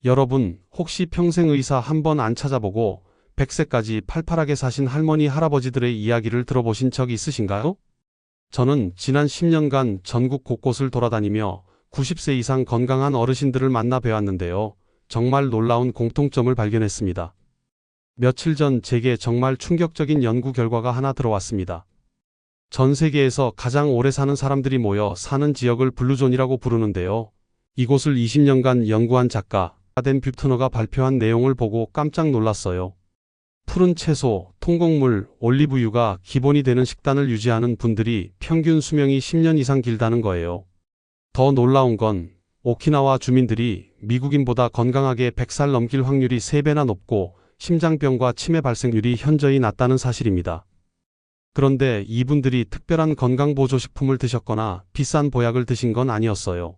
여러분, 혹시 평생 의사 한 번 안 찾아보고 100세까지 팔팔하게 사신 할머니, 할아버지들의 이야기를 들어보신 적 있으신가요? 저는 지난 10년간 전국 곳곳을 돌아다니며 90세 이상 건강한 어르신들을 만나 뵈었는데요. 정말 놀라운 공통점을 발견했습니다. 며칠 전 제게 정말 충격적인 연구 결과가 하나 들어왔습니다. 전 세계에서 가장 오래 사는 사람들이 모여 사는 지역을 블루존이라고 부르는데요. 이곳을 20년간 연구한 작가 댄 뷰트너가 발표한 내용을 보고 깜짝 놀랐어요. 푸른 채소, 통곡물, 올리브유가 기본이 되는 식단을 유지하는 분들이 평균 수명이 10년 이상 길다는 거예요. 더 놀라운 건 오키나와 주민들이 미국인보다 건강하게 100살 넘길 확률이 3배나 높고 심장병과 치매 발생률이 현저히 낮다는 사실입니다. 그런데 이분들이 특별한 건강보조식품을 드셨거나 비싼 보약을 드신 건 아니었어요.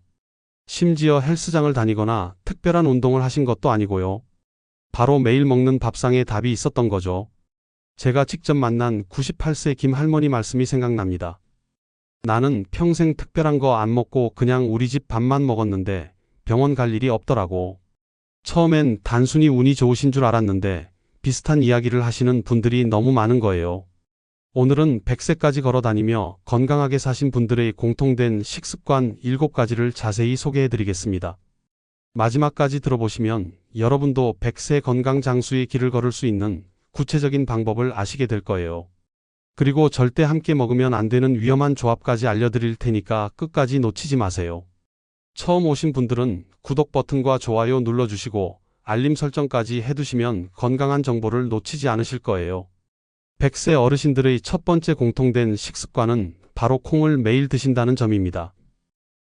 심지어 헬스장을 다니거나 특별한 운동을 하신 것도 아니고요. 바로 매일 먹는 밥상에 답이 있었던 거죠. 제가 직접 만난 98세 김 할머니 말씀이 생각납니다. 나는 평생 특별한 거 안 먹고 그냥 우리 집 밥만 먹었는데 병원 갈 일이 없더라고. 처음엔 단순히 운이 좋으신 줄 알았는데 비슷한 이야기를 하시는 분들이 너무 많은 거예요. 오늘은 100세까지 걸어 다니며 건강하게 사신 분들의 공통된 식습관 7가지를 자세히 소개해 드리겠습니다. 마지막까지 들어보시면 여러분도 100세 건강 장수의 길을 걸을 수 있는 구체적인 방법을 아시게 될 거예요. 그리고 절대 함께 먹으면 안 되는 위험한 조합까지 알려드릴 테니까 끝까지 놓치지 마세요. 처음 오신 분들은 구독 버튼과 좋아요 눌러주시고 알림 설정까지 해두시면 건강한 정보를 놓치지 않으실 거예요. 100세 어르신들의 첫 번째 공통된 식습관은 바로 콩을 매일 드신다는 점입니다.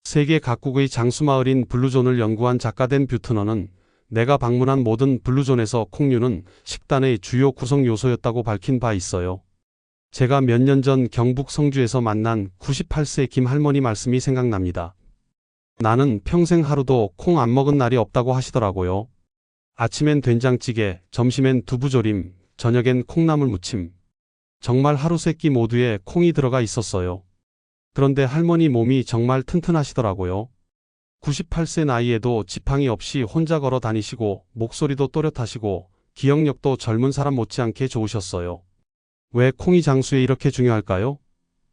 세계 각국의 장수마을인 블루존을 연구한 작가 댄 뷰트너는 내가 방문한 모든 블루존에서 콩류는 식단의 주요 구성 요소였다고 밝힌 바 있어요. 제가 몇 년 전 경북 성주에서 만난 98세 김 할머니 말씀이 생각납니다. 나는 평생 하루도 콩 안 먹은 날이 없다고 하시더라고요. 아침엔 된장찌개, 점심엔 두부조림, 저녁엔 콩나물 무침. 정말 하루 세 끼 모두에 콩이 들어가 있었어요. 그런데 할머니 몸이 정말 튼튼하시더라고요. 98세 나이에도 지팡이 없이 혼자 걸어 다니시고 목소리도 또렷하시고 기억력도 젊은 사람 못지않게 좋으셨어요. 왜 콩이 장수에 이렇게 중요할까요?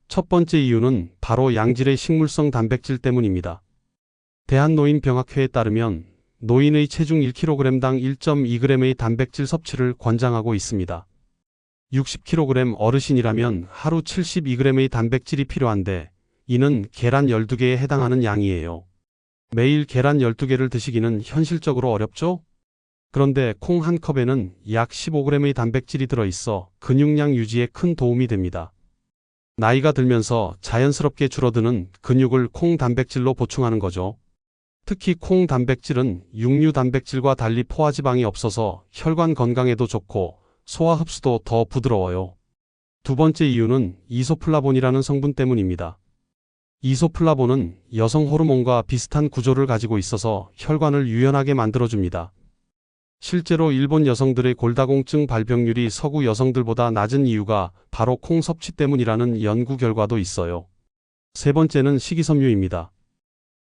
첫 번째 이유는 바로 양질의 식물성 단백질 때문입니다. 대한노인병학회에 따르면 노인의 체중 1kg당 1.2g의 단백질 섭취를 권장하고 있습니다. 60kg 어르신이라면 하루 72g의 단백질이 필요한데 이는 계란 12개에 해당하는 양이에요. 매일 계란 12개를 드시기는 현실적으로 어렵죠? 그런데 콩 한 컵에는 약 15g의 단백질이 들어있어 근육량 유지에 큰 도움이 됩니다. 나이가 들면서 자연스럽게 줄어드는 근육을 콩 단백질로 보충하는 거죠. 특히 콩 단백질은 육류 단백질과 달리 포화지방이 없어서 혈관 건강에도 좋고 소화 흡수도 더 부드러워요. 두 번째 이유는 이소플라본이라는 성분 때문입니다. 이소플라본은 여성 호르몬과 비슷한 구조를 가지고 있어서 혈관을 유연하게 만들어줍니다. 실제로 일본 여성들의 골다공증 발병률이 서구 여성들보다 낮은 이유가 바로 콩 섭취 때문이라는 연구 결과도 있어요. 세 번째는 식이섬유입니다.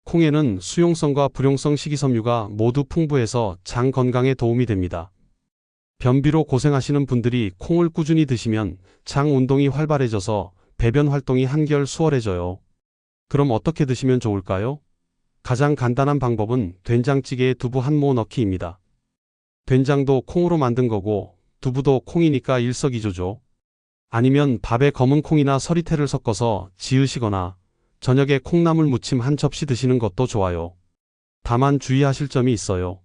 콩에는 수용성과 불용성 식이섬유가 모두 풍부해서 장 건강에 도움이 됩니다. 변비로 고생하시는 분들이 콩을 꾸준히 드시면 장 운동이 활발해져서 배변 활동이 한결 수월해져요. 그럼 어떻게 드시면 좋을까요? 가장 간단한 방법은 된장찌개에 두부 한 모 넣기입니다. 된장도 콩으로 만든 거고 두부도 콩이니까 일석이조죠. 아니면 밥에 검은 콩이나 서리태를 섞어서 지으시거나 저녁에 콩나물 무침 한 접시 드시는 것도 좋아요. 다만 주의하실 점이 있어요.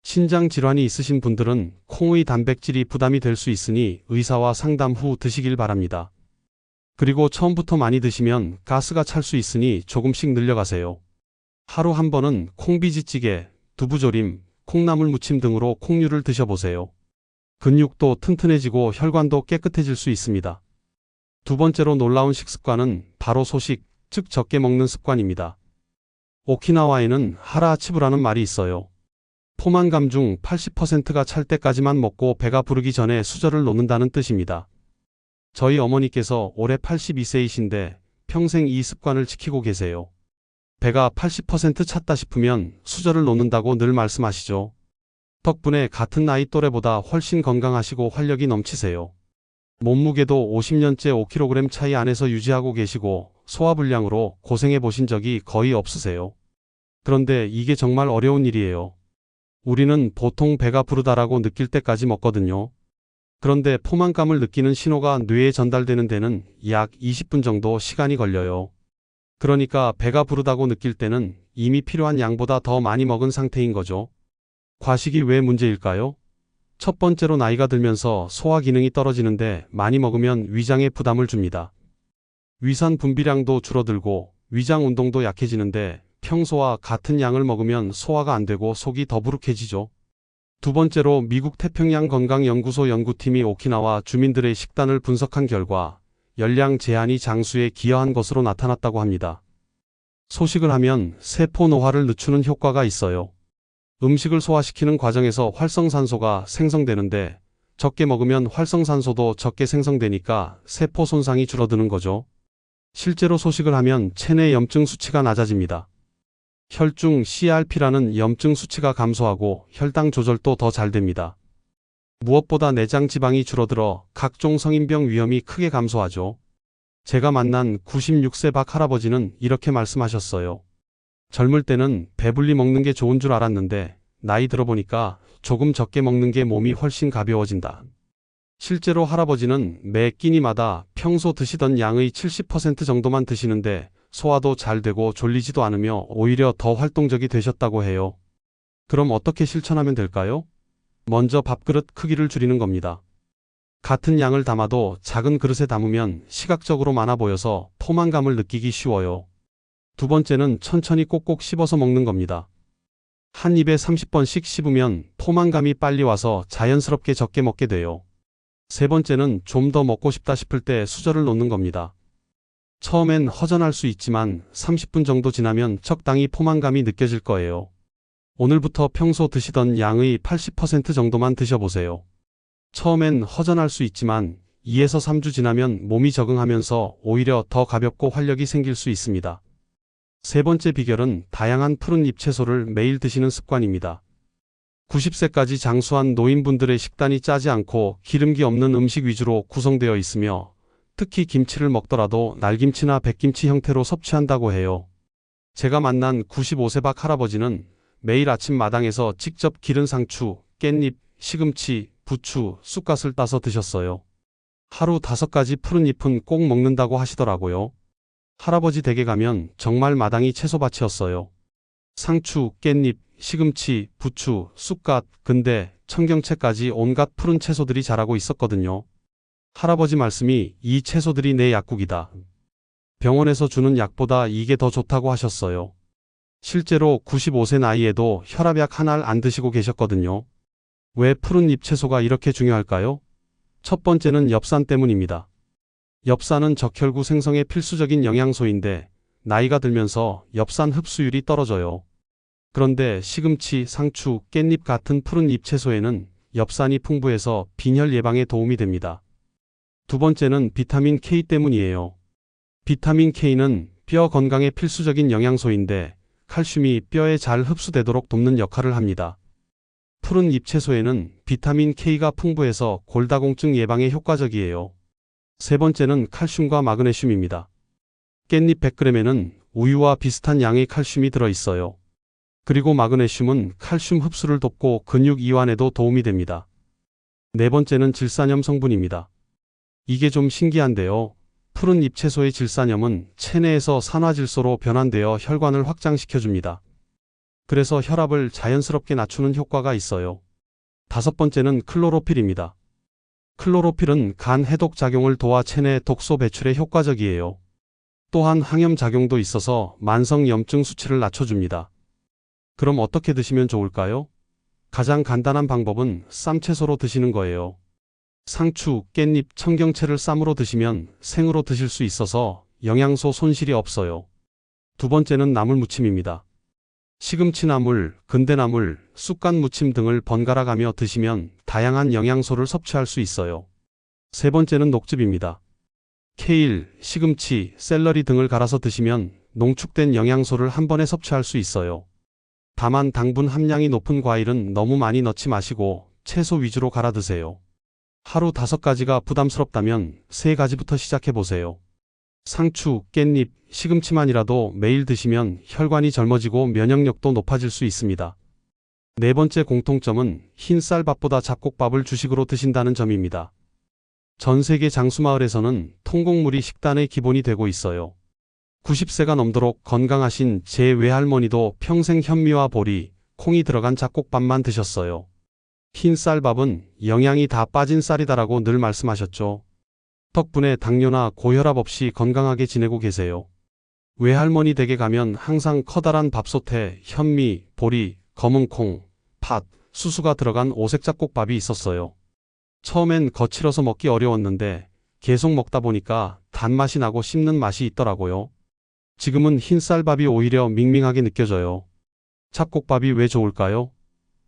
신장 질환이 있으신 분들은 콩의 단백질이 부담이 될 수 있으니 의사와 상담 후 드시길 바랍니다. 그리고 처음부터 많이 드시면 가스가 찰 수 있으니 조금씩 늘려가세요. 하루 한 번은 콩비지찌개, 두부조림, 콩나물 무침 등으로 콩류를 드셔보세요. 근육도 튼튼해지고 혈관도 깨끗해질 수 있습니다. 두 번째로 놀라운 식습관은 바로 소식, 즉 적게 먹는 습관입니다. 오키나와에는 하라아치부라는 말이 있어요. 포만감 중 80%가 찰 때까지만 먹고 배가 부르기 전에 수저를 놓는다는 뜻입니다. 저희 어머니께서 올해 82세이신데 평생 이 습관을 지키고 계세요. 배가 80% 찼다 싶으면 수저를 놓는다고 늘 말씀하시죠. 덕분에 같은 나이 또래보다 훨씬 건강하시고 활력이 넘치세요. 몸무게도 50년째 5kg 차이 안에서 유지하고 계시고 소화불량으로 고생해 보신 적이 거의 없으세요. 그런데 이게 정말 어려운 일이에요. 우리는 보통 배가 부르다라고 느낄 때까지 먹거든요. 그런데 포만감을 느끼는 신호가 뇌에 전달되는 데는 약 20분 정도 시간이 걸려요. 그러니까 배가 부르다고 느낄 때는 이미 필요한 양보다 더 많이 먹은 상태인 거죠. 과식이 왜 문제일까요? 첫 번째로 나이가 들면서 소화 기능이 떨어지는데 많이 먹으면 위장에 부담을 줍니다. 위산 분비량도 줄어들고 위장 운동도 약해지는데 평소와 같은 양을 먹으면 소화가 안 되고 속이 더부룩해지죠. 두 번째로 미국 태평양 건강연구소 연구팀이 오키나와 주민들의 식단을 분석한 결과 열량 제한이 장수에 기여한 것으로 나타났다고 합니다. 소식을 하면 세포 노화를 늦추는 효과가 있어요. 음식을 소화시키는 과정에서 활성산소가 생성되는데 적게 먹으면 활성산소도 적게 생성되니까 세포 손상이 줄어드는 거죠. 실제로 소식을 하면 체내 염증 수치가 낮아집니다. 혈중 CRP라는 염증 수치가 감소하고 혈당 조절도 더 잘 됩니다. 무엇보다 내장 지방이 줄어들어 각종 성인병 위험이 크게 감소하죠. 제가 만난 96세 박 할아버지는 이렇게 말씀하셨어요. 젊을 때는 배불리 먹는 게 좋은 줄 알았는데 나이 들어보니까 조금 적게 먹는 게 몸이 훨씬 가벼워진다. 실제로 할아버지는 매 끼니마다 평소 드시던 양의 70% 정도만 드시는데 소화도 잘 되고 졸리지도 않으며 오히려 더 활동적이 되셨다고 해요. 그럼 어떻게 실천하면 될까요? 먼저 밥그릇 크기를 줄이는 겁니다. 같은 양을 담아도 작은 그릇에 담으면 시각적으로 많아 보여서 포만감을 느끼기 쉬워요. 두 번째는 천천히 꼭꼭 씹어서 먹는 겁니다. 한 입에 30번씩 씹으면 포만감이 빨리 와서 자연스럽게 적게 먹게 돼요. 세 번째는 좀 더 먹고 싶다 싶을 때 수저를 놓는 겁니다. 처음엔 허전할 수 있지만 30분 정도 지나면 적당히 포만감이 느껴질 거예요. 오늘부터 평소 드시던 양의 80% 정도만 드셔보세요. 처음엔 허전할 수 있지만 2에서 3주 지나면 몸이 적응하면서 오히려 더 가볍고 활력이 생길 수 있습니다. 세 번째 비결은 다양한 푸른 잎채소를 매일 드시는 습관입니다. 90세까지 장수한 노인분들의 식단이 짜지 않고 기름기 없는 음식 위주로 구성되어 있으며 특히 김치를 먹더라도 날김치나 백김치 형태로 섭취한다고 해요. 제가 만난 95세 박 할아버지는 매일 아침 마당에서 직접 기른 상추, 깻잎, 시금치, 부추, 쑥갓을 따서 드셨어요. 하루 5가지 푸른 잎은 꼭 먹는다고 하시더라고요. 할아버지 댁에 가면 정말 마당이 채소밭이었어요. 상추, 깻잎, 시금치, 부추, 쑥갓, 근대, 청경채까지 온갖 푸른 채소들이 자라고 있었거든요. 할아버지 말씀이 이 채소들이 내 약국이다. 병원에서 주는 약보다 이게 더 좋다고 하셨어요. 실제로 95세 나이에도 혈압약 하나를 안 드시고 계셨거든요. 왜 푸른 잎 채소가 이렇게 중요할까요? 첫 번째는 엽산 때문입니다. 엽산은 적혈구 생성에 필수적인 영양소인데 나이가 들면서 엽산 흡수율이 떨어져요. 그런데 시금치, 상추, 깻잎 같은 푸른 잎 채소에는 엽산이 풍부해서 빈혈 예방에 도움이 됩니다. 두 번째는 비타민 K 때문이에요. 비타민 K는 뼈 건강에 필수적인 영양소인데 칼슘이 뼈에 잘 흡수되도록 돕는 역할을 합니다. 푸른 잎 채소에는 비타민 K가 풍부해서 골다공증 예방에 효과적이에요. 세 번째는 칼슘과 마그네슘입니다. 깻잎 100g에는 우유와 비슷한 양의 칼슘이 들어있어요. 그리고 마그네슘은 칼슘 흡수를 돕고 근육 이완에도 도움이 됩니다. 네 번째는 질산염 성분입니다. 이게 좀 신기한데요. 푸른 잎 채소의 질산염은 체내에서 산화질소로 변환되어 혈관을 확장시켜줍니다. 그래서 혈압을 자연스럽게 낮추는 효과가 있어요. 다섯 번째는 클로로필입니다. 클로로필은 간 해독 작용을 도와 체내 독소 배출에 효과적이에요. 또한 항염 작용도 있어서 만성 염증 수치를 낮춰줍니다. 그럼 어떻게 드시면 좋을까요? 가장 간단한 방법은 쌈채소로 드시는 거예요. 상추, 깻잎, 청경채를 쌈으로 드시면 생으로 드실 수 있어서 영양소 손실이 없어요. 두 번째는 나물 무침입니다. 시금치 나물, 근대나물, 쑥갓 무침 등을 번갈아 가며 드시면 다양한 영양소를 섭취할 수 있어요. 세 번째는 녹즙입니다. 케일, 시금치, 샐러리 등을 갈아서 드시면 농축된 영양소를 한 번에 섭취할 수 있어요. 다만 당분 함량이 높은 과일은 너무 많이 넣지 마시고 채소 위주로 갈아 드세요. 하루 5가지가 부담스럽다면 3가지부터 시작해 보세요. 상추, 깻잎, 시금치만이라도 매일 드시면 혈관이 젊어지고 면역력도 높아질 수 있습니다. 네 번째 공통점은 흰 쌀밥보다 잡곡밥을 주식으로 드신다는 점입니다. 전 세계 장수마을에서는 통곡물이 식단의 기본이 되고 있어요. 90세가 넘도록 건강하신 제 외할머니도 평생 현미와 보리, 콩이 들어간 잡곡밥만 드셨어요. 흰 쌀밥은 영양이 다 빠진 쌀이다라고 늘 말씀하셨죠. 덕분에 당뇨나 고혈압 없이 건강하게 지내고 계세요. 외할머니 댁에 가면 항상 커다란 밥솥에 현미, 보리, 검은 콩, 팥, 수수가 들어간 오색 잡곡밥이 있었어요. 처음엔 거칠어서 먹기 어려웠는데 계속 먹다 보니까 단맛이 나고 씹는 맛이 있더라고요. 지금은 흰 쌀밥이 오히려 밍밍하게 느껴져요. 잡곡밥이 왜 좋을까요?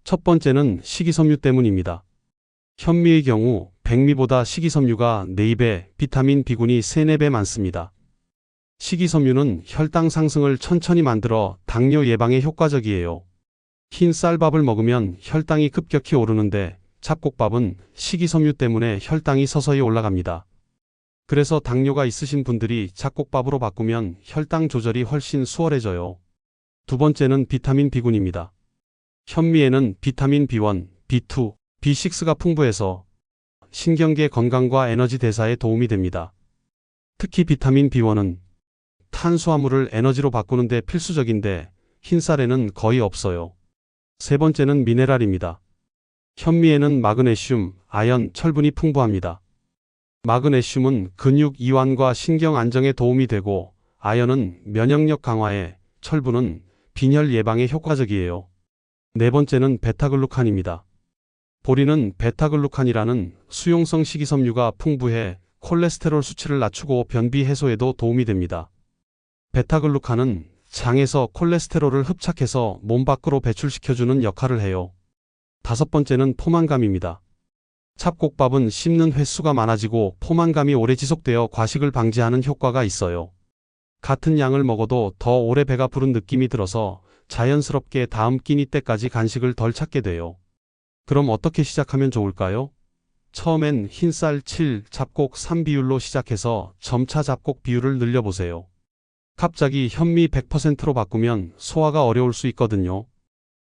첫 번째는 식이섬유 때문입니다. 현미의 경우 백미보다 식이섬유가 4배, 비타민 B군이 3, 4배 많습니다. 식이섬유는 혈당 상승을 천천히 만들어 당뇨 예방에 효과적이에요. 흰 쌀밥을 먹으면 혈당이 급격히 오르는데 잡곡밥은 식이섬유 때문에 혈당이 서서히 올라갑니다. 그래서 당뇨가 있으신 분들이 잡곡밥으로 바꾸면 혈당 조절이 훨씬 수월해져요. 두 번째는 비타민 B군입니다. 현미에는 비타민 B1, B2, B6가 풍부해서 신경계 건강과 에너지 대사에 도움이 됩니다. 특히 비타민 B1은 탄수화물을 에너지로 바꾸는 데 필수적인데 흰쌀에는 거의 없어요. 세 번째는 미네랄입니다. 현미에는 마그네슘, 아연, 철분이 풍부합니다. 마그네슘은 근육 이완과 신경 안정에 도움이 되고 아연은 면역력 강화에, 철분은 빈혈 예방에 효과적이에요. 네 번째는 베타글루칸입니다. 보리는 베타글루칸이라는 수용성 식이섬유가 풍부해 콜레스테롤 수치를 낮추고 변비 해소에도 도움이 됩니다. 베타글루칸은 장에서 콜레스테롤을 흡착해서 몸 밖으로 배출시켜주는 역할을 해요. 다섯 번째는 포만감입니다. 잡곡밥은 씹는 횟수가 많아지고 포만감이 오래 지속되어 과식을 방지하는 효과가 있어요. 같은 양을 먹어도 더 오래 배가 부른 느낌이 들어서 자연스럽게 다음 끼니 때까지 간식을 덜 찾게 돼요. 그럼 어떻게 시작하면 좋을까요? 처음엔 흰쌀 7, 잡곡 3 비율로 시작해서 점차 잡곡 비율을 늘려보세요. 갑자기 현미 100%로 바꾸면 소화가 어려울 수 있거든요.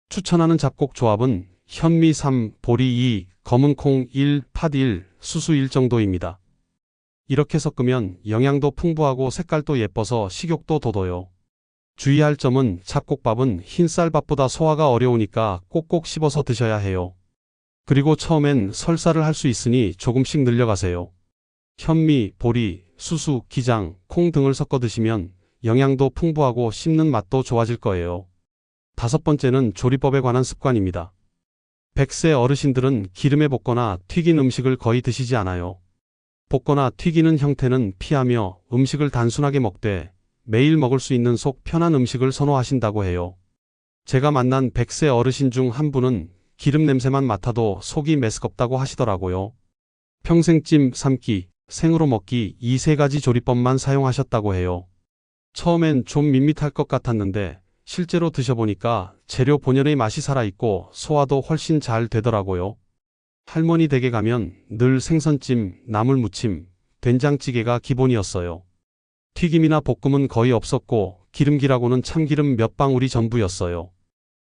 추천하는 잡곡 조합은 현미 3, 보리 2, 검은 콩 1, 팥 1, 수수 1 정도입니다. 이렇게 섞으면 영양도 풍부하고 색깔도 예뻐서 식욕도 돋아요. 주의할 점은 잡곡밥은 흰쌀밥보다 소화가 어려우니까 꼭꼭 씹어서 드셔야 해요. 그리고 처음엔 설사를 할 수 있으니 조금씩 늘려가세요. 현미, 보리, 수수, 기장, 콩 등을 섞어 드시면 영양도 풍부하고 씹는 맛도 좋아질 거예요. 다섯 번째는 조리법에 관한 습관입니다. 100세 어르신들은 기름에 볶거나 튀긴 음식을 거의 드시지 않아요. 볶거나 튀기는 형태는 피하며 음식을 단순하게 먹되 매일 먹을 수 있는 속 편한 음식을 선호하신다고 해요. 제가 만난 100세 어르신 중 한 분은 기름 냄새만 맡아도 속이 메스껍다고 하시더라고요. 평생 찜, 삶기, 생으로 먹기 이 3가지 조리법만 사용하셨다고 해요. 처음엔 좀 밋밋할 것 같았는데 실제로 드셔보니까 재료 본연의 맛이 살아있고 소화도 훨씬 잘 되더라고요. 할머니 댁에 가면 늘 생선찜, 나물무침, 된장찌개가 기본이었어요. 튀김이나 볶음은 거의 없었고 기름기라고는 참기름 몇 방울이 전부였어요.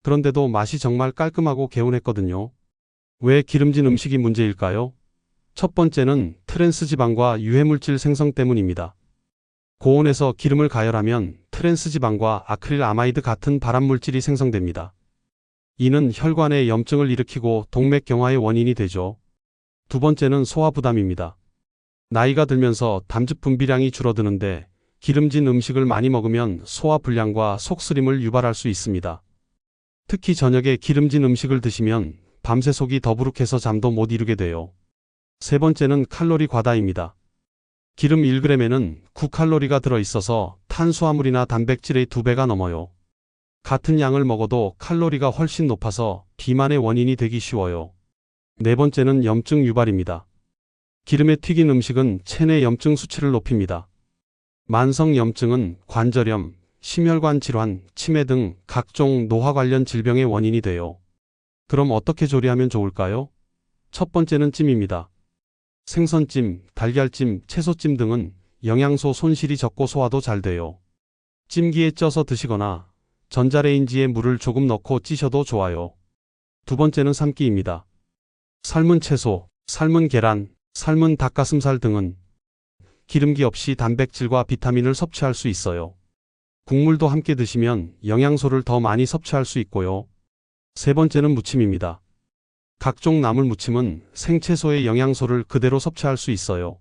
그런데도 맛이 정말 깔끔하고 개운했거든요. 왜 기름진 음식이 문제일까요? 첫 번째는 트랜스지방과 유해물질 생성 때문입니다. 고온에서 기름을 가열하면 트랜스지방과 아크릴아마이드 같은 발암물질이 생성됩니다. 이는 혈관에 염증을 일으키고 동맥경화의 원인이 되죠. 두 번째는 소화부담입니다. 나이가 들면서 담즙 분비량이 줄어드는데 기름진 음식을 많이 먹으면 소화불량과 속쓰림을 유발할 수 있습니다. 특히 저녁에 기름진 음식을 드시면 밤새 속이 더부룩해서 잠도 못 이루게 돼요. 세 번째는 칼로리 과다입니다. 기름 1g에는 9칼로리가 들어있어서 탄수화물이나 단백질의 2배가 넘어요. 같은 양을 먹어도 칼로리가 훨씬 높아서 비만의 원인이 되기 쉬워요. 네 번째는 염증 유발입니다. 기름에 튀긴 음식은 체내 염증 수치를 높입니다. 만성 염증은 관절염, 심혈관 질환, 치매 등 각종 노화 관련 질병의 원인이 돼요. 그럼 어떻게 조리하면 좋을까요? 첫 번째는 찜입니다. 생선찜, 달걀찜, 채소찜 등은 영양소 손실이 적고 소화도 잘 돼요. 찜기에 쪄서 드시거나 전자레인지에 물을 조금 넣고 찌셔도 좋아요. 두 번째는 삶기입니다. 삶은 채소, 삶은 계란, 삶은 닭가슴살 등은 기름기 없이 단백질과 비타민을 섭취할 수 있어요. 국물도 함께 드시면 영양소를 더 많이 섭취할 수 있고요. 세 번째는 무침입니다. 각종 나물 무침은 생채소의 영양소를 그대로 섭취할 수 있어요.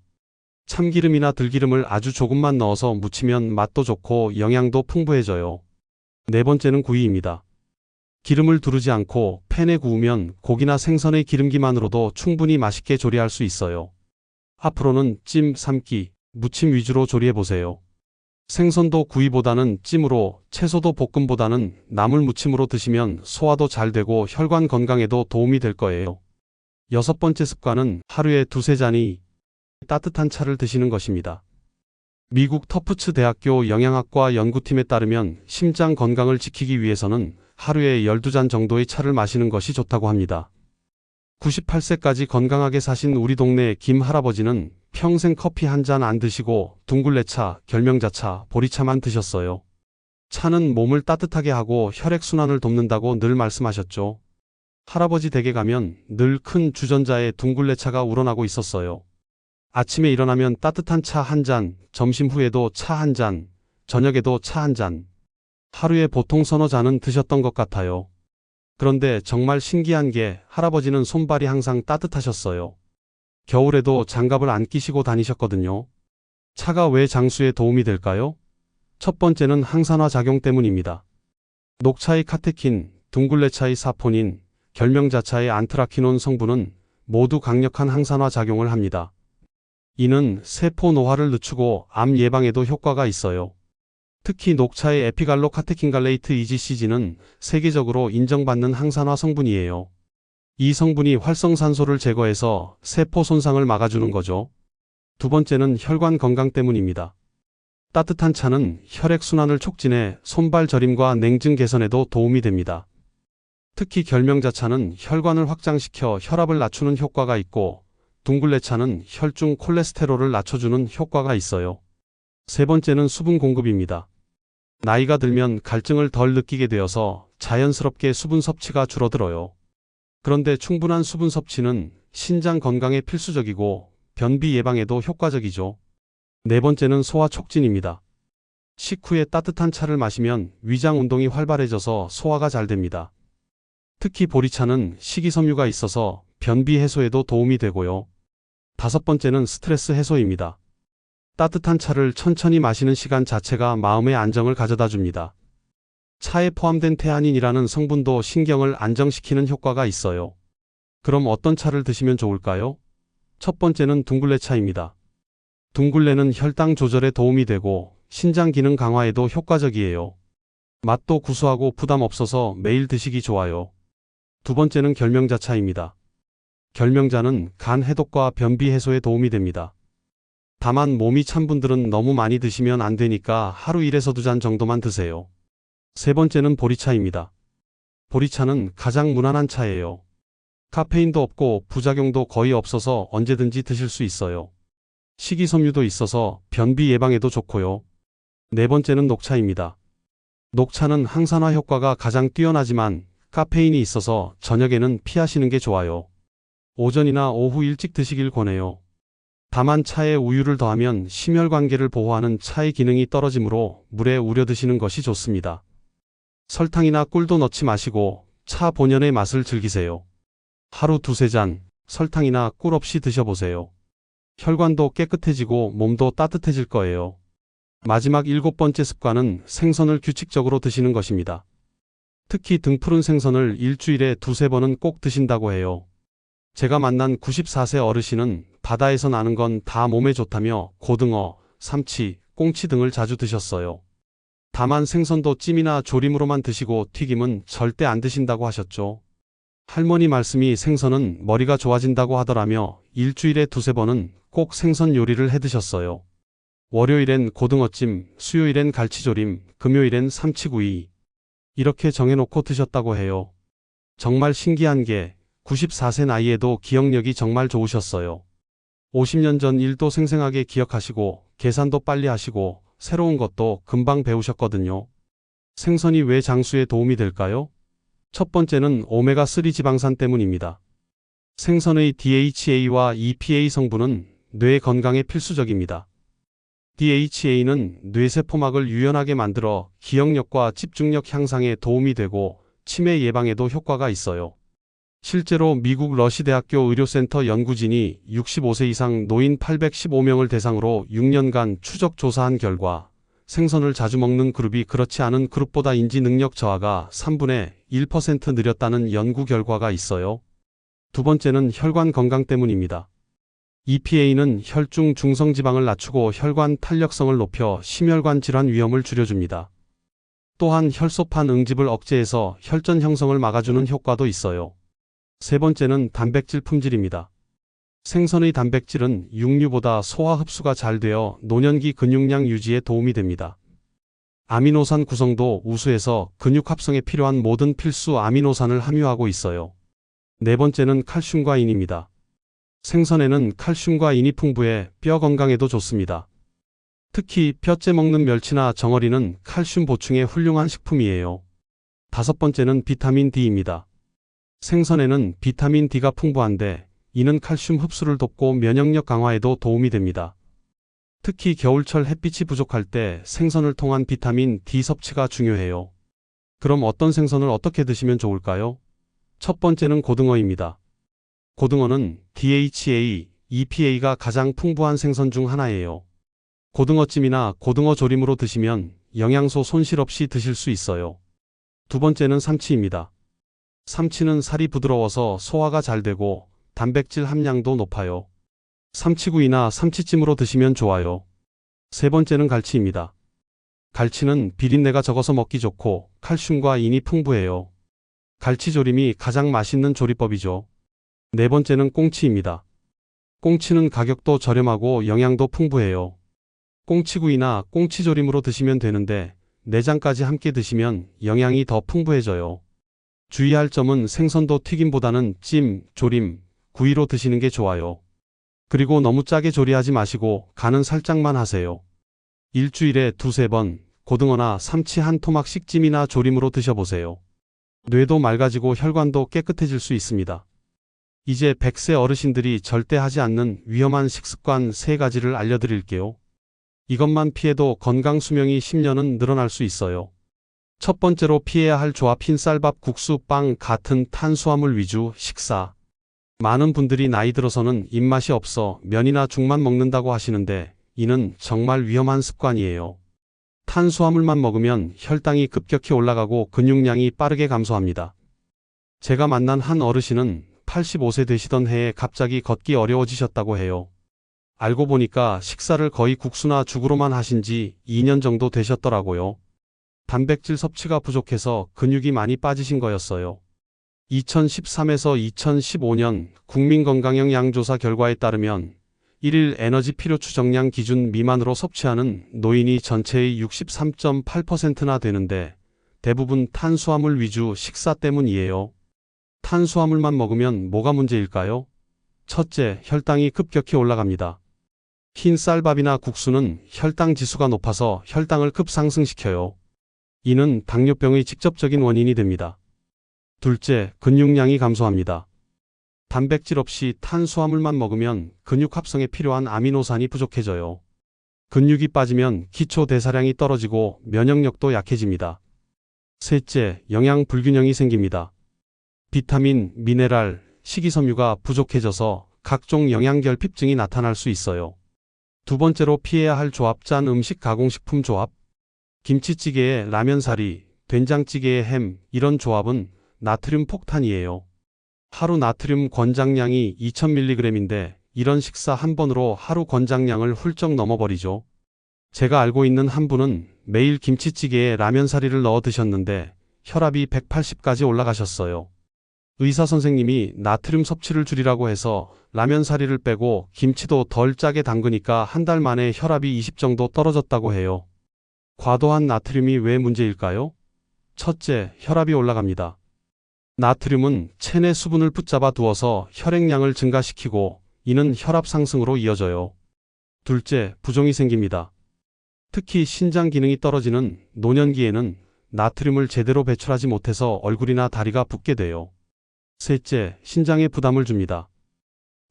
참기름이나 들기름을 아주 조금만 넣어서 무치면 맛도 좋고 영양도 풍부해져요. 네 번째는 구이입니다. 기름을 두르지 않고 팬에 구우면 고기나 생선의 기름기만으로도 충분히 맛있게 조리할 수 있어요. 앞으로는 찜, 삶기, 무침 위주로 조리해보세요. 생선도 구이보다는 찜으로, 채소도 볶음보다는 나물 무침으로 드시면 소화도 잘 되고 혈관 건강에도 도움이 될 거예요. 여섯 번째 습관은 하루에 두세 잔이 따뜻한 차를 드시는 것입니다. 미국 터프츠 대학교 영양학과 연구팀에 따르면 심장 건강을 지키기 위해서는 하루에 12잔 정도의 차를 마시는 것이 좋다고 합니다. 98세까지 건강하게 사신 우리 동네 김 할아버지는 평생 커피 한 잔 안 드시고 둥글레차, 결명자차, 보리차만 드셨어요. 차는 몸을 따뜻하게 하고 혈액순환을 돕는다고 늘 말씀하셨죠. 할아버지 댁에 가면 늘 큰 주전자에 둥글레차가 우러나고 있었어요. 아침에 일어나면 따뜻한 차 한 잔, 점심 후에도 차 한 잔, 저녁에도 차 한 잔. 하루에 보통 서너 잔은 드셨던 것 같아요. 그런데 정말 신기한 게 할아버지는 손발이 항상 따뜻하셨어요. 겨울에도 장갑을 안 끼시고 다니셨거든요. 차가 왜 장수에 도움이 될까요? 첫 번째는 항산화 작용 때문입니다. 녹차의 카테킨, 둥글레차의 사포닌, 결명자차의 안트라키논 성분은 모두 강력한 항산화 작용을 합니다. 이는 세포 노화를 늦추고 암 예방에도 효과가 있어요. 특히 녹차의 에피갈로 카테킨갈레이트 EGCG는 세계적으로 인정받는 항산화 성분이에요. 이 성분이 활성산소를 제거해서 세포 손상을 막아주는 거죠. 두 번째는 혈관 건강 때문입니다. 따뜻한 차는 혈액순환을 촉진해 손발 저림과 냉증 개선에도 도움이 됩니다. 특히 결명자차는 혈관을 확장시켜 혈압을 낮추는 효과가 있고 둥글레차는 혈중 콜레스테롤을 낮춰주는 효과가 있어요. 세 번째는 수분 공급입니다. 나이가 들면 갈증을 덜 느끼게 되어서 자연스럽게 수분 섭취가 줄어들어요. 그런데 충분한 수분 섭취는 신장 건강에 필수적이고 변비 예방에도 효과적이죠. 네 번째는 소화 촉진입니다. 식후에 따뜻한 차를 마시면 위장 운동이 활발해져서 소화가 잘 됩니다. 특히 보리차는 식이섬유가 있어서 변비 해소에도 도움이 되고요. 다섯 번째는 스트레스 해소입니다. 따뜻한 차를 천천히 마시는 시간 자체가 마음의 안정을 가져다 줍니다. 차에 포함된 테아닌이라는 성분도 신경을 안정시키는 효과가 있어요. 그럼 어떤 차를 드시면 좋을까요? 첫 번째는 둥글레차입니다. 둥글레는 혈당 조절에 도움이 되고 신장 기능 강화에도 효과적이에요. 맛도 구수하고 부담 없어서 매일 드시기 좋아요. 두 번째는 결명자차입니다. 결명자는 간 해독과 변비 해소에 도움이 됩니다. 다만 몸이 찬 분들은 너무 많이 드시면 안 되니까 하루 1에서 2잔 정도만 드세요. 세 번째는 보리차입니다. 보리차는 가장 무난한 차예요. 카페인도 없고 부작용도 거의 없어서 언제든지 드실 수 있어요. 식이섬유도 있어서 변비 예방에도 좋고요. 네 번째는 녹차입니다. 녹차는 항산화 효과가 가장 뛰어나지만 카페인이 있어서 저녁에는 피하시는 게 좋아요. 오전이나 오후 일찍 드시길 권해요. 다만 차에 우유를 더하면 심혈관계를 보호하는 차의 기능이 떨어지므로 물에 우려 드시는 것이 좋습니다. 설탕이나 꿀도 넣지 마시고 차 본연의 맛을 즐기세요. 하루 두세 잔 설탕이나 꿀 없이 드셔보세요. 혈관도 깨끗해지고 몸도 따뜻해질 거예요. 마지막 7번째 습관은 생선을 규칙적으로 드시는 것입니다. 특히 등푸른 생선을 일주일에 두세 번은 꼭 드신다고 해요. 제가 만난 94세 어르신은 바다에서 나는 건 다 몸에 좋다며 고등어, 삼치, 꽁치 등을 자주 드셨어요. 다만 생선도 찜이나 조림으로만 드시고 튀김은 절대 안 드신다고 하셨죠. 할머니 말씀이 생선은 머리가 좋아진다고 하더라며 일주일에 두세 번은 꼭 생선 요리를 해 드셨어요. 월요일엔 고등어찜, 수요일엔 갈치조림, 금요일엔 삼치구이. 이렇게 정해놓고 드셨다고 해요. 정말 신기한 게 94세 나이에도 기억력이 정말 좋으셨어요. 50년 전 일도 생생하게 기억하시고 계산도 빨리 하시고 새로운 것도 금방 배우셨거든요. 생선이 왜 장수에 도움이 될까요? 첫 번째는 오메가3 지방산 때문입니다. 생선의 DHA와 EPA 성분은 뇌 건강에 필수적입니다. DHA는 뇌세포막을 유연하게 만들어 기억력과 집중력 향상에 도움이 되고 치매 예방에도 효과가 있어요. 실제로 미국 러시대학교 의료센터 연구진이 65세 이상 노인 815명을 대상으로 6년간 추적 조사한 결과 생선을 자주 먹는 그룹이 그렇지 않은 그룹보다 인지 능력 저하가 3분의 1% 느렸다는 연구 결과가 있어요. 두 번째는 혈관 건강 때문입니다. EPA는 혈중 중성지방을 낮추고 혈관 탄력성을 높여 심혈관 질환 위험을 줄여줍니다. 또한 혈소판 응집을 억제해서 혈전 형성을 막아주는 효과도 있어요. 세 번째는 단백질 품질입니다. 생선의 단백질은 육류보다 소화 흡수가 잘 되어 노년기 근육량 유지에 도움이 됩니다. 아미노산 구성도 우수해서 근육 합성에 필요한 모든 필수 아미노산을 함유하고 있어요. 네 번째는 칼슘과 인입니다. 생선에는 칼슘과 인이 풍부해 뼈 건강에도 좋습니다. 특히 뼈째 먹는 멸치나 정어리는 칼슘 보충에 훌륭한 식품이에요. 다섯 번째는 비타민 D입니다. 생선에는 비타민 D가 풍부한데 이는 칼슘 흡수를 돕고 면역력 강화에도 도움이 됩니다. 특히 겨울철 햇빛이 부족할 때 생선을 통한 비타민 D 섭취가 중요해요. 그럼 어떤 생선을 어떻게 드시면 좋을까요? 첫 번째는 고등어입니다. 고등어는 DHA, EPA가 가장 풍부한 생선 중 하나예요. 고등어찜이나 고등어 조림으로 드시면 영양소 손실 없이 드실 수 있어요. 두 번째는 삼치입니다. 삼치는 살이 부드러워서 소화가 잘 되고 단백질 함량도 높아요. 삼치구이나 삼치찜으로 드시면 좋아요. 세 번째는 갈치입니다. 갈치는 비린내가 적어서 먹기 좋고 칼슘과 인이 풍부해요. 갈치조림이 가장 맛있는 조리법이죠. 네 번째는 꽁치입니다. 꽁치는 가격도 저렴하고 영양도 풍부해요. 꽁치구이나 꽁치조림으로 드시면 되는데 내장까지 함께 드시면 영양이 더 풍부해져요. 주의할 점은 생선도 튀김보다는 찜, 조림, 구이로 드시는 게 좋아요. 그리고 너무 짜게 조리하지 마시고 간은 살짝만 하세요. 일주일에 두세 번 고등어나 삼치 한 토막씩 찜이나 조림으로 드셔보세요. 뇌도 맑아지고 혈관도 깨끗해질 수 있습니다. 이제 100세 어르신들이 절대 하지 않는 위험한 식습관 3가지를 알려드릴게요. 이것만 피해도 건강 수명이 10년은 늘어날 수 있어요. 첫 번째로 피해야 할 조합 흰쌀밥, 국수, 빵 같은 탄수화물 위주 식사. 많은 분들이 나이 들어서는 입맛이 없어 면이나 죽만 먹는다고 하시는데 이는 정말 위험한 습관이에요. 탄수화물만 먹으면 혈당이 급격히 올라가고 근육량이 빠르게 감소합니다. 제가 만난 한 어르신은 85세 되시던 해에 갑자기 걷기 어려워지셨다고 해요. 알고 보니까 식사를 거의 국수나 죽으로만 하신 지 2년 정도 되셨더라고요. 단백질 섭취가 부족해서 근육이 많이 빠지신 거였어요. 2013에서 2015년 국민건강영양조사 결과에 따르면 1일 에너지 필요 추정량 기준 미만으로 섭취하는 노인이 전체의 63.8%나 되는데 대부분 탄수화물 위주 식사 때문이에요. 탄수화물만 먹으면 뭐가 문제일까요? 첫째, 혈당이 급격히 올라갑니다. 흰 쌀밥이나 국수는 혈당 지수가 높아서 혈당을 급상승시켜요. 이는 당뇨병의 직접적인 원인이 됩니다. 둘째, 근육량이 감소합니다. 단백질 없이 탄수화물만 먹으면 근육 합성에 필요한 아미노산이 부족해져요. 근육이 빠지면 기초 대사량이 떨어지고 면역력도 약해집니다. 셋째, 영양 불균형이 생깁니다. 비타민, 미네랄, 식이섬유가 부족해져서 각종 영양결핍증이 나타날 수 있어요. 두 번째로 피해야 할 조합 짠 음식 가공식품 조합. 김치찌개에 라면사리, 된장찌개에 햄, 이런 조합은 나트륨 폭탄이에요. 하루 나트륨 권장량이 2000mg인데 이런 식사 한 번으로 하루 권장량을 훌쩍 넘어버리죠. 제가 알고 있는 한 분은 매일 김치찌개에 라면사리를 넣어 드셨는데 혈압이 180까지 올라가셨어요. 의사 선생님이 나트륨 섭취를 줄이라고 해서 라면 사리를 빼고 김치도 덜 짜게 담그니까 한 달 만에 혈압이 20 정도 떨어졌다고 해요. 과도한 나트륨이 왜 문제일까요? 첫째, 혈압이 올라갑니다. 나트륨은 체내 수분을 붙잡아 두어서 혈액량을 증가시키고 이는 혈압 상승으로 이어져요. 둘째, 부종이 생깁니다. 특히 신장 기능이 떨어지는 노년기에는 나트륨을 제대로 배출하지 못해서 얼굴이나 다리가 붓게 돼요. 셋째, 신장에 부담을 줍니다.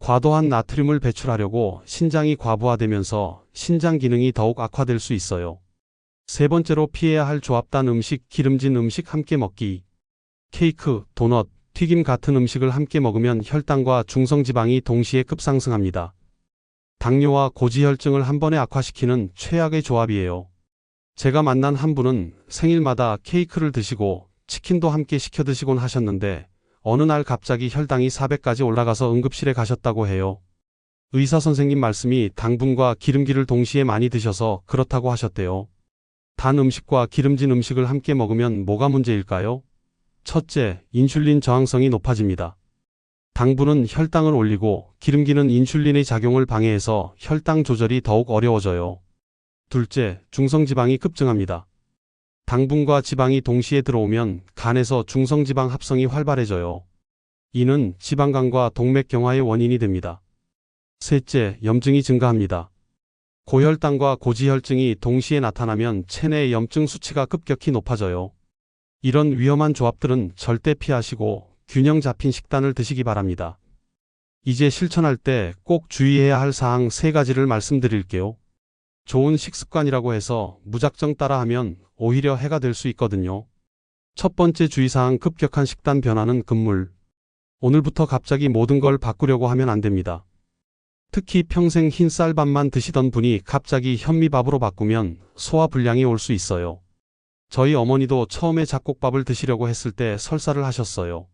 과도한 나트륨을 배출하려고 신장이 과부하되면서 신장 기능이 더욱 악화될 수 있어요. 세 번째로 피해야 할 조합단 음식, 기름진 음식 함께 먹기. 케이크, 도넛, 튀김 같은 음식을 함께 먹으면 혈당과 중성지방이 동시에 급상승합니다. 당뇨와 고지혈증을 한 번에 악화시키는 최악의 조합이에요. 제가 만난 한 분은 생일마다 케이크를 드시고 치킨도 함께 시켜 드시곤 하셨는데 어느 날 갑자기 혈당이 400까지 올라가서 응급실에 가셨다고 해요. 의사 선생님 말씀이 당분과 기름기를 동시에 많이 드셔서 그렇다고 하셨대요. 단 음식과 기름진 음식을 함께 먹으면 뭐가 문제일까요? 첫째, 인슐린 저항성이 높아집니다. 당분은 혈당을 올리고 기름기는 인슐린의 작용을 방해해서 혈당 조절이 더욱 어려워져요. 둘째, 중성지방이 급증합니다. 당분과 지방이 동시에 들어오면 간에서 중성지방 합성이 활발해져요. 이는 지방간과 동맥경화의 원인이 됩니다. 셋째, 염증이 증가합니다. 고혈당과 고지혈증이 동시에 나타나면 체내 염증 수치가 급격히 높아져요. 이런 위험한 조합들은 절대 피하시고 균형 잡힌 식단을 드시기 바랍니다. 이제 실천할 때 꼭 주의해야 할 사항 3가지를 말씀드릴게요. 좋은 식습관이라고 해서 무작정 따라하면 오히려 해가 될 수 있거든요. 첫 번째 주의사항, 급격한 식단 변화는 금물. 오늘부터 갑자기 모든 걸 바꾸려고 하면 안 됩니다. 특히 평생 흰쌀밥만 드시던 분이 갑자기 현미밥으로 바꾸면 소화불량이 올 수 있어요. 저희 어머니도 처음에 잡곡밥을 드시려고 했을 때 설사를 하셨어요.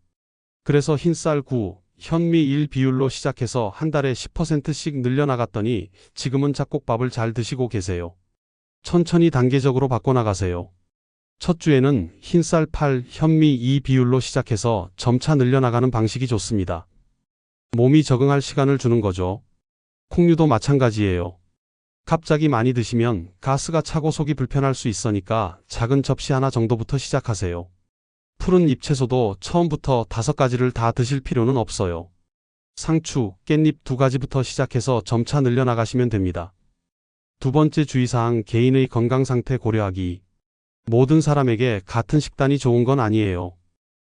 그래서 흰쌀 9, 현미 1 비율로 시작해서 한 달에 10%씩 늘려나갔더니 지금은 잡곡밥을 잘 드시고 계세요. 천천히 단계적으로 바꿔나가세요. 첫 주에는 흰쌀 8, 현미 2 비율로 시작해서 점차 늘려나가는 방식이 좋습니다. 몸이 적응할 시간을 주는 거죠. 콩류도 마찬가지예요. 갑자기 많이 드시면 가스가 차고 속이 불편할 수 있으니까 작은 접시 하나 정도부터 시작하세요. 푸른 잎채소도 처음부터 5가지를 다 드실 필요는 없어요. 상추, 깻잎 2가지부터 시작해서 점차 늘려나가시면 됩니다. 두 번째 주의사항, 개인의 건강 상태 고려하기. 모든 사람에게 같은 식단이 좋은 건 아니에요.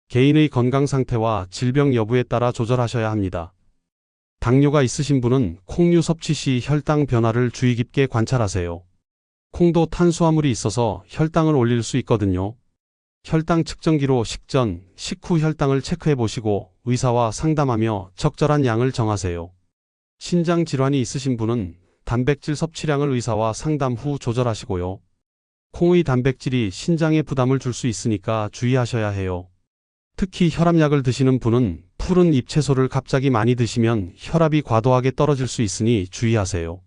개인의 건강 상태와 질병 여부에 따라 조절하셔야 합니다. 당뇨가 있으신 분은 콩류 섭취 시 혈당 변화를 주의 깊게 관찰하세요. 콩도 탄수화물이 있어서 혈당을 올릴 수 있거든요. 혈당 측정기로 식전, 식후 혈당을 체크해 보시고 의사와 상담하며 적절한 양을 정하세요. 신장 질환이 있으신 분은 단백질 섭취량을 의사와 상담 후 조절하시고요. 콩의 단백질이 신장에 부담을 줄 수 있으니까 주의하셔야 해요. 특히 혈압약을 드시는 분은 푸른 잎채소를 갑자기 많이 드시면 혈압이 과도하게 떨어질 수 있으니 주의하세요.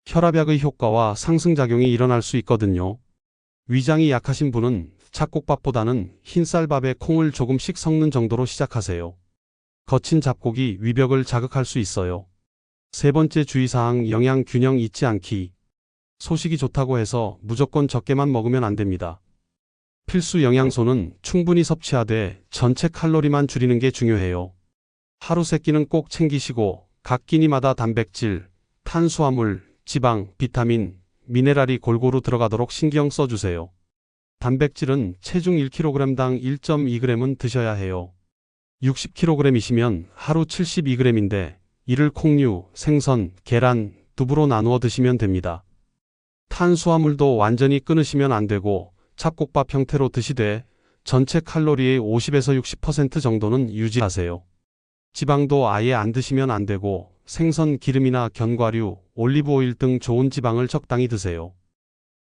혈압약의 효과와 상승작용이 일어날 수 있거든요. 위장이 약하신 분은 잡곡밥보다는 흰쌀밥에 콩을 조금씩 섞는 정도로 시작하세요. 거친 잡곡이 위벽을 자극할 수 있어요. 세 번째 주의사항, 영양 균형 잊지 않기. 소식이 좋다고 해서 무조건 적게만 먹으면 안 됩니다. 필수 영양소는 충분히 섭취하되 전체 칼로리만 줄이는 게 중요해요. 하루 3끼는 꼭 챙기시고 각 끼니마다 단백질, 탄수화물, 지방, 비타민, 미네랄이 골고루 들어가도록 신경 써주세요. 단백질은 체중 1kg당 1.2g은 드셔야 해요. 60kg이시면 하루 72g인데 이를 콩류, 생선, 계란, 두부로 나누어 드시면 됩니다. 탄수화물도 완전히 끊으시면 안 되고 잡곡밥 형태로 드시되 전체 칼로리의 50에서 60% 정도는 유지하세요. 지방도 아예 안 드시면 안 되고 생선 기름이나 견과류, 올리브오일 등 좋은 지방을 적당히 드세요.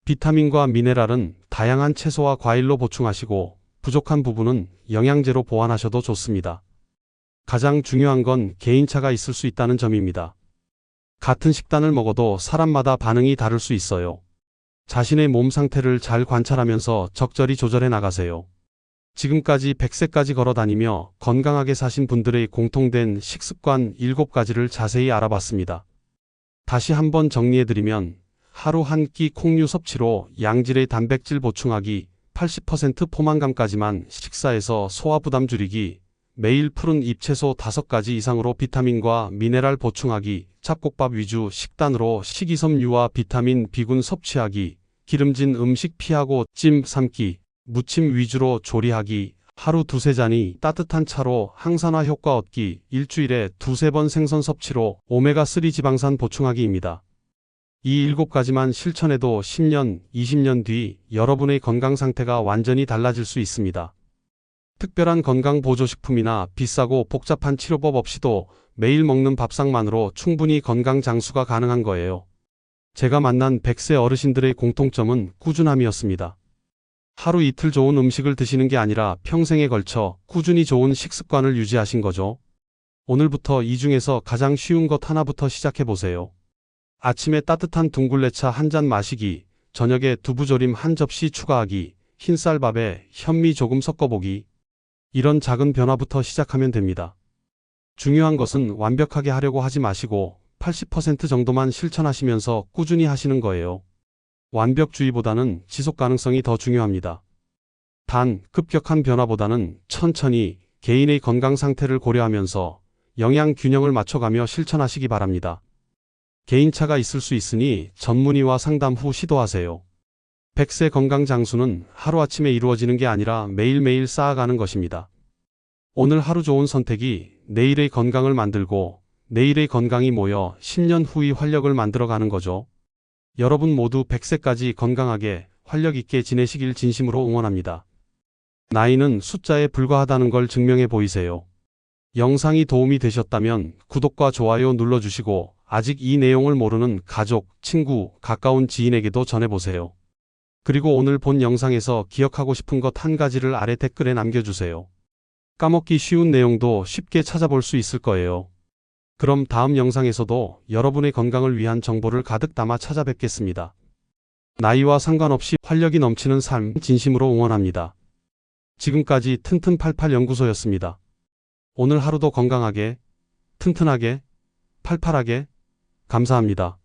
비타민과 미네랄은 다양한 채소와 과일로 보충하시고 부족한 부분은 영양제로 보완하셔도 좋습니다. 가장 중요한 건 개인차가 있을 수 있다는 점입니다. 같은 식단을 먹어도 사람마다 반응이 다를 수 있어요. 자신의 몸 상태를 잘 관찰하면서 적절히 조절해 나가세요. 지금까지 100세까지 걸어 다니며 건강하게 사신 분들의 공통된 식습관 7가지를 자세히 알아봤습니다. 다시 한번 정리해드리면 하루 한 끼 콩류 섭취로 양질의 단백질 보충하기, 80% 포만감까지만 식사에서 소화 부담 줄이기, 매일 푸른 잎채소 5가지 이상으로 비타민과 미네랄 보충하기, 잡곡밥 위주 식단으로 식이섬유와 비타민 B군 섭취하기, 기름진 음식 피하고 찜, 삶기, 무침 위주로 조리하기, 하루 2-3잔이 따뜻한 차로 항산화 효과 얻기, 일주일에 2-3번 생선 섭취로 오메가3 지방산 보충하기입니다. 이 7가지만 실천해도 10년, 20년 뒤 여러분의 건강 상태가 완전히 달라질 수 있습니다. 특별한 건강 보조식품이나 비싸고 복잡한 치료법 없이도 매일 먹는 밥상만으로 충분히 건강 장수가 가능한 거예요. 제가 만난 100세 어르신들의 공통점은 꾸준함이었습니다. 하루 이틀 좋은 음식을 드시는 게 아니라 평생에 걸쳐 꾸준히 좋은 식습관을 유지하신 거죠. 오늘부터 이 중에서 가장 쉬운 것 하나부터 시작해보세요. 아침에 따뜻한 둥글레차 한 잔 마시기, 저녁에 두부조림 한 접시 추가하기, 흰쌀밥에 현미 조금 섞어보기. 이런 작은 변화부터 시작하면 됩니다. 중요한 것은 완벽하게 하려고 하지 마시고 80% 정도만 실천하시면서 꾸준히 하시는 거예요. 완벽주의보다는 지속 가능성이 더 중요합니다. 단, 급격한 변화보다는 천천히 개인의 건강 상태를 고려하면서 영양 균형을 맞춰가며 실천하시기 바랍니다. 개인차가 있을 수 있으니 전문의와 상담 후 시도하세요. 100세 건강 장수는 하루아침에 이루어지는 게 아니라 매일매일 쌓아가는 것입니다. 오늘 하루 좋은 선택이 내일의 건강을 만들고 내일의 건강이 모여 10년 후의 활력을 만들어가는 거죠. 여러분 모두 100세까지 건강하게 활력 있게 지내시길 진심으로 응원합니다. 나이는 숫자에 불과하다는 걸 증명해 보이세요. 영상이 도움이 되셨다면 구독과 좋아요 눌러주시고 아직 이 내용을 모르는 가족, 친구, 가까운 지인에게도 전해보세요. 그리고 오늘 본 영상에서 기억하고 싶은 것 한 가지를 아래 댓글에 남겨주세요. 까먹기 쉬운 내용도 쉽게 찾아볼 수 있을 거예요. 그럼 다음 영상에서도 여러분의 건강을 위한 정보를 가득 담아 찾아뵙겠습니다. 나이와 상관없이 활력이 넘치는 삶 진심으로 응원합니다. 지금까지 튼튼팔팔 연구소였습니다. 오늘 하루도 건강하게, 튼튼하게, 팔팔하게 감사합니다.